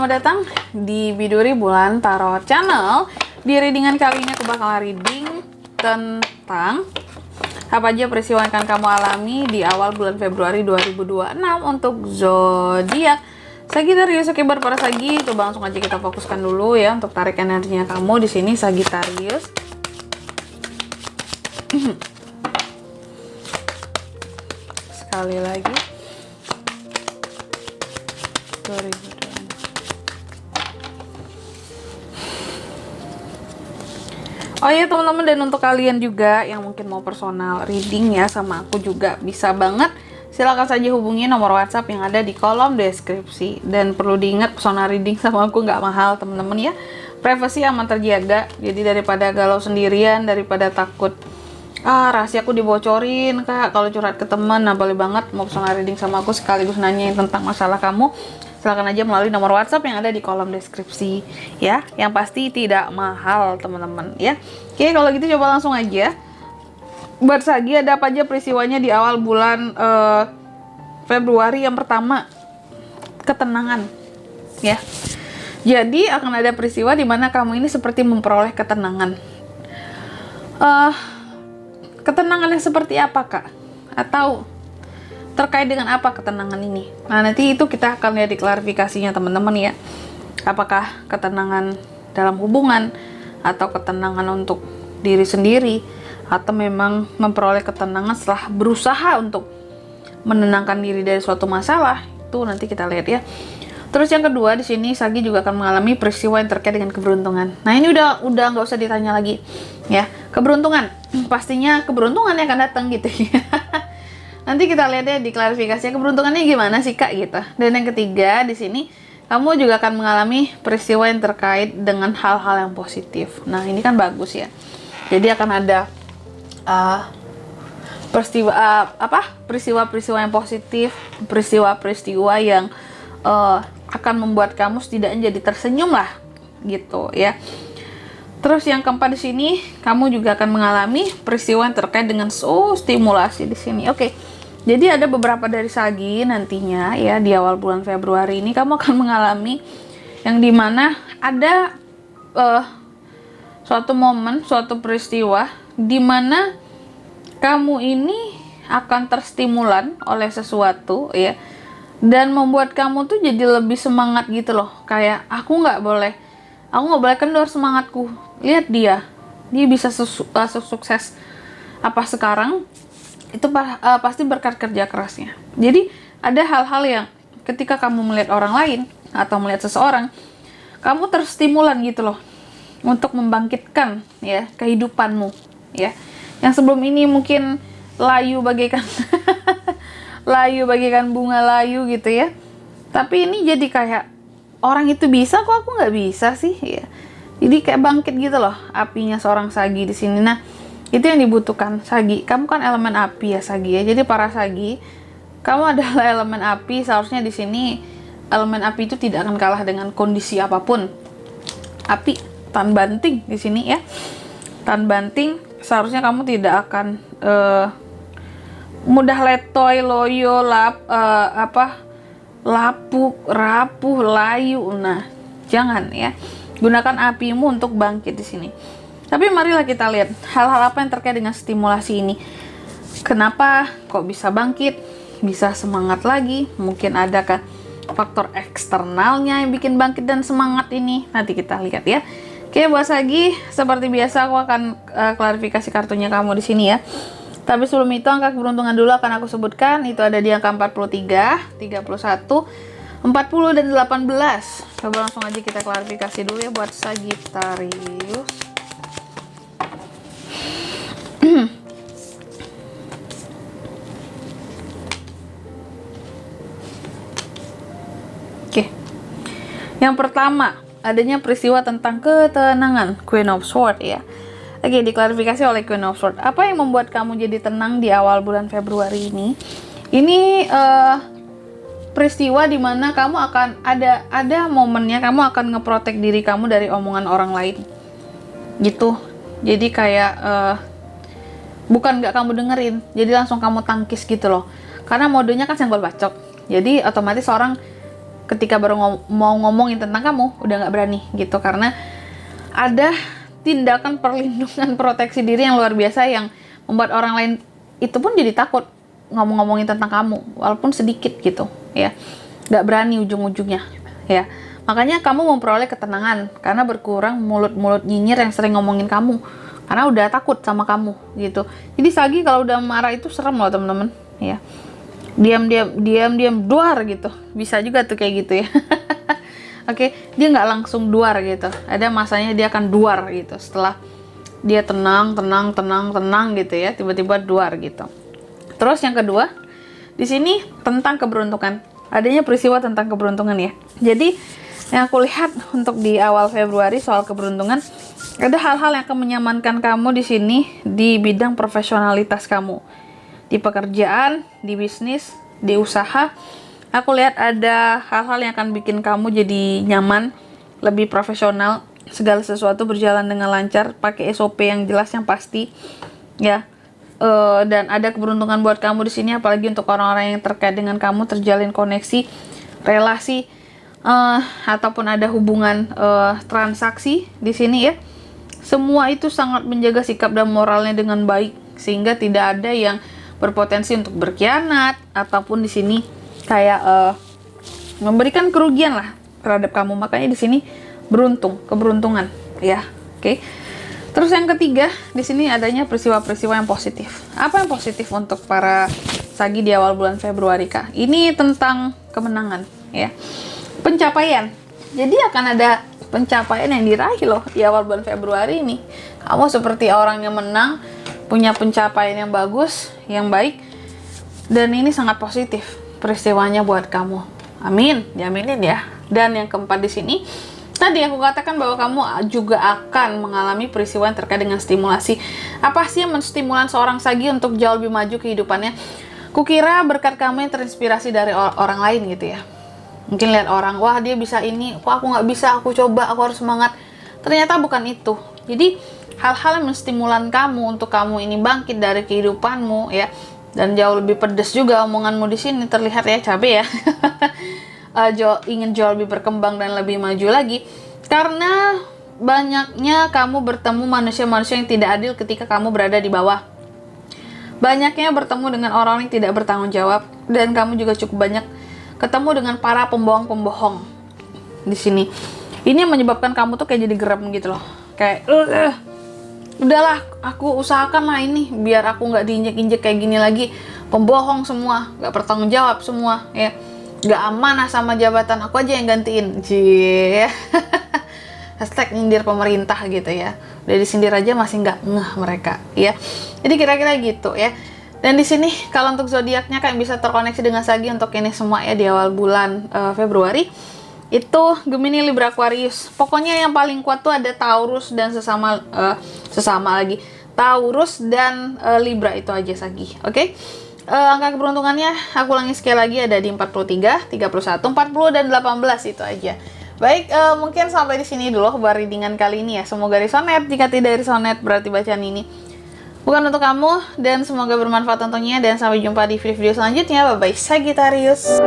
selamat datang di Biduri Bulan Tarot Channel. Di readingan kali ini aku bakal reading tentang apa aja peristiwa yang akan kamu alami di awal bulan Februari 2026 untuk zodiak Sagittarius. Oke, para Sagi, coba langsung aja kita fokuskan dulu ya untuk tarik energinya kamu di sini Sagittarius. Sekali lagi. 2026. Oh iya teman-teman, dan untuk kalian juga yang mungkin mau personal reading ya sama aku juga bisa banget. Silahkan saja hubungi nomor WhatsApp yang ada di kolom deskripsi. Dan perlu diingat, personal reading sama aku nggak mahal teman-teman ya. Privasi aman terjaga. Jadi daripada galau sendirian, daripada takut rahasiaku dibocorin kak kalau curhat ke temen, nah boleh banget mau personal reading sama aku sekaligus nanyain tentang masalah kamu. Silakan aja melalui nomor WhatsApp yang ada di kolom deskripsi ya, yang pasti tidak mahal teman-teman ya. Oke, kalau gitu coba langsung aja. Buat Sagi, ada apa aja peristiwanya di awal bulan Februari? Yang pertama, ketenangan ya. Jadi akan ada peristiwa di mana kamu ini seperti memperoleh ketenangan. Ketenangan yang seperti apa kak? Atau terkait dengan apa ketenangan ini? Nah nanti itu kita akan lihat di klarifikasinya teman-teman ya. Apakah ketenangan dalam hubungan, atau ketenangan untuk diri sendiri, atau memang memperoleh ketenangan setelah berusaha untuk menenangkan diri dari suatu masalah. Itu nanti kita lihat ya. Terus yang kedua, di sini Sagi juga akan mengalami peristiwa yang terkait dengan keberuntungan. Nah ini udah nggak usah ditanya lagi ya. Keberuntungan, pastinya keberuntungan yang akan datang gitu ya. Nanti kita lihat ya di klarifikasinya keberuntungannya gimana sih kak gitu. Dan yang ketiga, di sini kamu juga akan mengalami peristiwa yang terkait dengan hal-hal yang positif. Nah ini kan bagus ya. Jadi akan ada peristiwa-peristiwa yang positif, peristiwa-peristiwa yang akan membuat kamu setidaknya jadi tersenyum lah gitu ya. Terus yang keempat, di sini kamu juga akan mengalami peristiwa yang terkait dengan stimulasi di sini. Oke. Jadi ada beberapa dari Sagi nantinya ya di awal bulan Februari ini kamu akan mengalami yang dimana ada suatu momen, suatu peristiwa dimana kamu ini akan terstimulan oleh sesuatu ya. Dan membuat kamu tuh jadi lebih semangat gitu loh. Kayak aku nggak boleh kendor semangatku. Lihat dia bisa sukses apa sekarang itu pasti berkat kerja kerasnya. Jadi ada hal-hal yang ketika kamu melihat orang lain atau melihat seseorang, kamu terstimulan gitu loh untuk membangkitkan ya kehidupanmu ya. Yang sebelum ini mungkin layu bagaikan bunga layu gitu ya. Tapi ini jadi kayak orang itu bisa kok aku nggak bisa sih ya. Jadi kayak bangkit gitu loh apinya seorang Sagi di sini. Nah, itu yang dibutuhkan Sagi. Kamu kan elemen api ya Sagi ya. Jadi para Sagi, kamu adalah elemen api. Seharusnya di sini elemen api itu tidak akan kalah dengan kondisi apapun. Api tan banting di sini ya. Tan banting, seharusnya kamu tidak akan mudah letoy, loyo, lapuk, rapuh, layu. Nah, jangan ya. Gunakan apimu untuk bangkit di sini. Tapi marilah kita lihat hal-hal apa yang terkait dengan stimulasi ini. Kenapa kok bisa bangkit, bisa semangat lagi? Mungkin ada kan faktor eksternalnya yang bikin bangkit dan semangat ini. Nanti kita lihat ya. Oke, buat Sagi, seperti biasa aku akan klarifikasi kartunya kamu di sini ya. Tapi sebelum itu, angka keberuntungan dulu akan aku sebutkan. Itu ada di angka 43, 31, 40, dan 18. Coba langsung aja kita klarifikasi dulu ya buat Sagittarius. Oke. Yang pertama, adanya peristiwa tentang ketenangan, Queen of Swords ya. Oke, diklarifikasi oleh Queen of Swords. Apa yang membuat kamu jadi tenang di awal bulan Februari ini? Ini peristiwa dimana kamu akan ada momennya kamu akan ngeprotek diri kamu dari omongan orang lain gitu. Jadi kayak bukan nggak kamu dengerin, jadi langsung kamu tangkis gitu loh. Karena modenya kan senggol bacok, jadi otomatis orang ketika baru mau ngomongin tentang kamu udah nggak berani gitu, karena ada tindakan perlindungan proteksi diri yang luar biasa yang membuat orang lain itu pun jadi takut ngomongin tentang kamu walaupun sedikit gitu ya, nggak berani ujung-ujungnya ya. Makanya kamu memperoleh ketenangan karena berkurang mulut-mulut nyinyir yang sering ngomongin kamu, karena udah takut sama kamu gitu. Jadi Sagi kalau udah marah itu serem loh teman-teman ya. Diam duar gitu, bisa juga tuh kayak gitu ya. Oke, dia nggak langsung duar gitu, ada masanya dia akan duar gitu setelah dia tenang gitu ya, tiba-tiba duar gitu. Terus yang kedua di sini tentang keberuntungan, adanya peristiwa tentang keberuntungan ya. Jadi yang aku lihat untuk di awal Februari soal keberuntungan, ada hal-hal yang akan menyamankan kamu di sini di bidang profesionalitas kamu. Di pekerjaan, di bisnis, di usaha, aku lihat ada hal-hal yang akan bikin kamu jadi nyaman, lebih profesional, segala sesuatu berjalan dengan lancar, pakai SOP yang jelas, yang pasti, ya. Dan ada keberuntungan buat kamu di sini, apalagi untuk orang-orang yang terkait dengan kamu, terjalin koneksi, relasi, ataupun ada hubungan transaksi di sini ya. Semua itu sangat menjaga sikap dan moralnya dengan baik, sehingga tidak ada yang berpotensi untuk berkhianat ataupun di sini kayak memberikan kerugian lah terhadap kamu. Makanya di sini keberuntungan ya. Oke. Terus yang ketiga, di sini adanya peristiwa-peristiwa yang positif. Apa yang positif untuk para Sagi di awal bulan Februari Kak? Ini tentang kemenangan ya. Pencapaian. Jadi akan ada pencapaian yang diraih loh di awal bulan Februari ini. Kamu seperti orang yang menang, punya pencapaian yang bagus, yang baik, dan ini sangat positif peristiwanya buat kamu. Amin, diaminin ya. Dan yang keempat di sini, tadi aku katakan bahwa kamu juga akan mengalami peristiwa yang terkait dengan stimulasi. Apa sih yang menstimulan seorang Sagi untuk jauh lebih maju kehidupannya? Kukira berkat kamu yang terinspirasi dari orang lain gitu ya. Mungkin lihat orang, wah dia bisa ini, kok aku nggak bisa, aku coba, aku harus semangat. Ternyata bukan itu. Jadi hal-hal yang menstimulan kamu untuk kamu ini bangkit dari kehidupanmu ya, dan jauh lebih pedas juga omonganmu di sini, terlihat ya, cabai ya. Ingin jauh lebih berkembang dan lebih maju lagi, karena banyaknya kamu bertemu manusia-manusia yang tidak adil ketika kamu berada di bawah. Banyaknya bertemu dengan orang yang tidak bertanggung jawab, dan kamu juga cukup banyak ketemu dengan para pembohong-pembohong di sini. Ini yang menyebabkan kamu tuh kayak jadi geram gitu loh, kayak udahlah, aku usahakan lah ini biar aku nggak diinjek-injek kayak gini lagi. Pembohong semua, nggak bertanggung jawab semua ya, nggak amanah sama jabatan, aku aja yang gantiin. Jee. Hashtag nyindir pemerintah gitu ya, udah disindir aja masih nggak ngeh mereka ya. Jadi kira-kira gitu ya. Dan di sini kalau untuk zodiaknya kayak bisa terkoneksi dengan Sagi untuk ini semua ya di awal bulan Februari. Itu Gemini, Libra, Aquarius. Pokoknya yang paling kuat tuh ada Taurus dan sesama lagi Taurus dan Libra, itu aja Sagi. Oke. Angka keberuntungannya aku ulangi sekali lagi, ada di 43, 31, 40 dan 18, itu aja. Baik, mungkin sampai di sini dulu buat readingan kali ini ya. Semoga resonate. Jika tidak resonate berarti bacaan ini bukan untuk kamu, dan semoga bermanfaat tentunya, dan sampai jumpa di video-video selanjutnya. Bye bye Sagittarius.